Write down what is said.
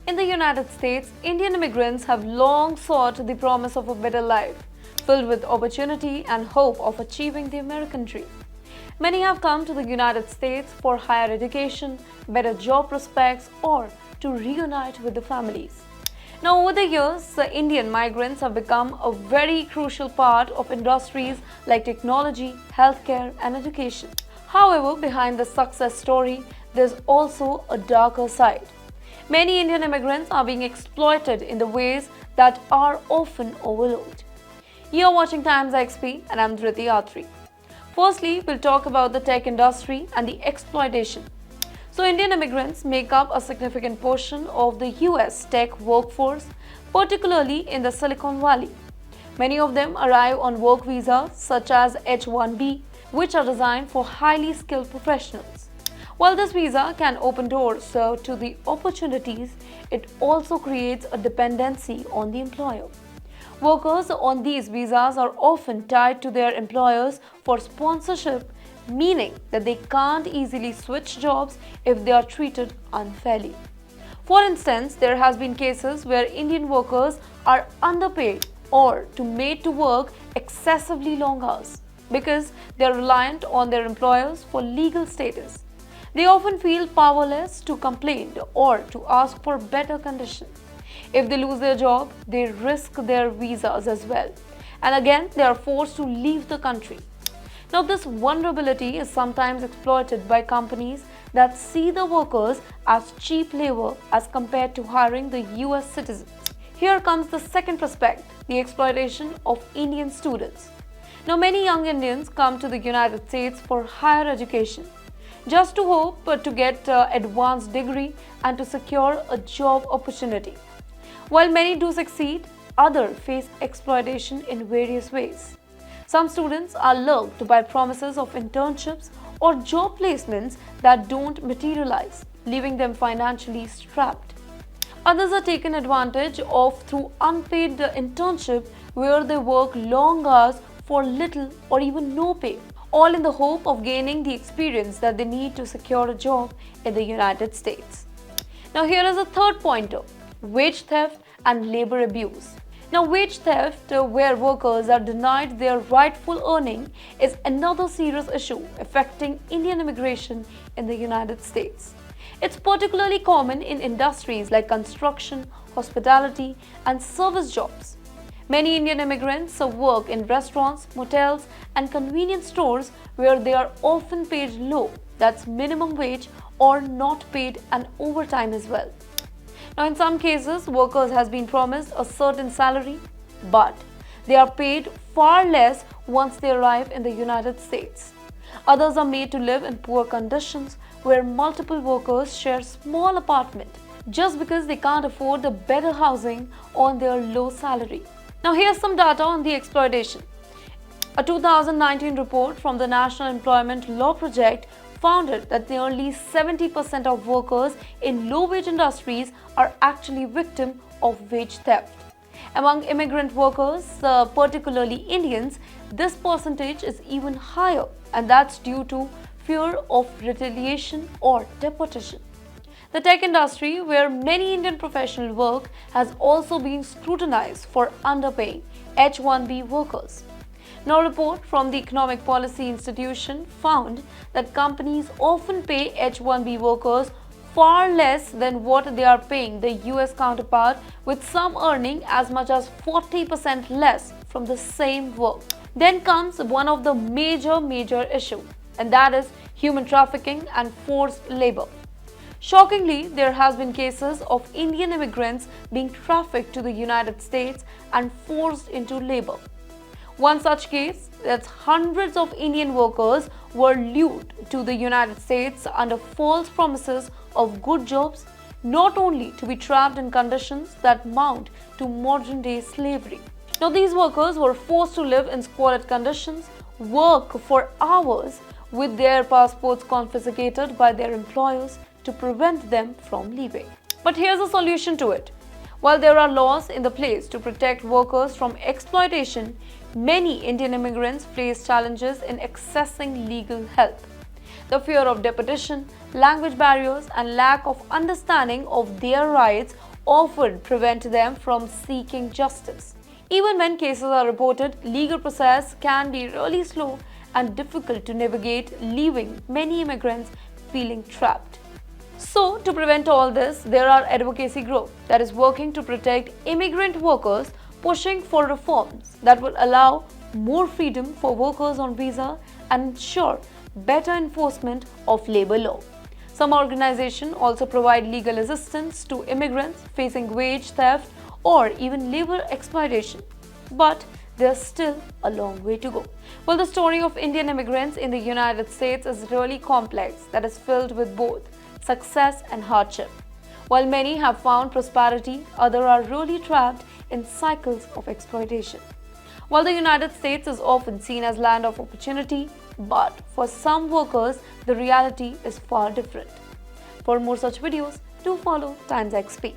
In the United States, Indian immigrants have long sought the promise of a better life, filled with opportunity and hope of achieving the American dream. Many have come to the United States for higher education, better job prospects, or to reunite with the families. Now, over the years, the Indian migrants have become a very crucial part of industries like technology, healthcare, and education. However, behind the success story, there's also a darker side. Many Indian immigrants are being exploited in the ways that are often overlooked. You're watching Times XP, and I'm Dhriti Atri. Firstly, we'll talk about the tech industry and the exploitation. So, Indian immigrants make up a significant portion of the US tech workforce, particularly in the Silicon Valley. Many of them arrive on work visas such as H-1B, which are designed for highly skilled professionals. While this visa can open doors to the opportunities, it also creates a dependency on the employer. Workers on these visas are often tied to their employers for sponsorship, meaning that they can't easily switch jobs if they are treated unfairly. For instance, there has been cases where Indian workers are underpaid or made to work excessively long hours because they are reliant on their employers for legal status. They often feel powerless to complain or to ask for better conditions. If they lose their job, they risk their visas as well. And again, they are forced to leave the country. Now, this vulnerability is sometimes exploited by companies that see the workers as cheap labor as compared to hiring the US citizens. Here comes the second prospect, the exploitation of Indian students. Now, many young Indians come to the United States for higher education, just to hope to get an advanced degree and to secure a job opportunity. While many do succeed, others face exploitation in various ways. Some students are lured by promises of internships or job placements that don't materialize, leaving them financially strapped. Others are taken advantage of through unpaid internship where they work long hours for little or even no pay, all in the hope of gaining the experience that they need to secure a job in the United States. Now, here is a third pointer: wage theft and labor abuse. Now, wage theft, where workers are denied their rightful earning, is another serious issue affecting Indian immigration in the United States. It's particularly common in industries like construction, hospitality, and service jobs. Many Indian immigrants work in restaurants, motels, and convenience stores where they are often paid low, that's minimum wage, or not paid, and overtime as well. Now, in some cases, workers has been promised a certain salary, but they are paid far less once they arrive in the United States. Others are made to live in poor conditions where multiple workers share small apartment just because they can't afford the better housing on their low salary. Now, here's some data on the exploitation. A 2019 report from the National Employment Law Project found that nearly 70% of workers in low-wage industries are actually victims of wage theft. Among immigrant workers, particularly Indians, this percentage is even higher, and that's due to fear of retaliation or deportation. The tech industry, where many Indian professionals work, has also been scrutinized for underpaying H-1B workers. Now, a report from the Economic Policy Institution found that companies often pay H-1B workers far less than what they are paying the US counterpart, with some earning as much as 40% less from the same work. Then comes one of the major issues, and that is human trafficking and forced labor. Shockingly, there has been cases of Indian immigrants being trafficked to the United States and forced into labor. One such case, that's hundreds of Indian workers were lured to the United States under false promises of good jobs, not only to be trapped in conditions that mount to modern-day slavery. Now, these workers were forced to live in squalid conditions, work for hours with their passports confiscated by their employers to prevent them from leaving. But here's a solution to it. While there are laws in the place to protect workers from exploitation, many Indian immigrants face challenges in accessing legal help. The fear of deportation, language barriers, and lack of understanding of their rights often prevent them from seeking justice. Even when cases are reported, legal process can be really slow and difficult to navigate, leaving many immigrants feeling trapped. So, to prevent all this, there are advocacy groups that is working to protect immigrant workers, pushing for reforms that will allow more freedom for workers on visa and ensure better enforcement of labor law. Some organizations also provide legal assistance to immigrants facing wage theft or even labor exploitation. But there's still a long way to go. Well, the story of Indian immigrants in the United States is really complex, that is filled with both success and hardship. While many have found prosperity, others are really trapped in cycles of exploitation. While the United States is often seen as land of opportunity, but for some workers, the reality is far different. For more such videos, do follow TimesXP.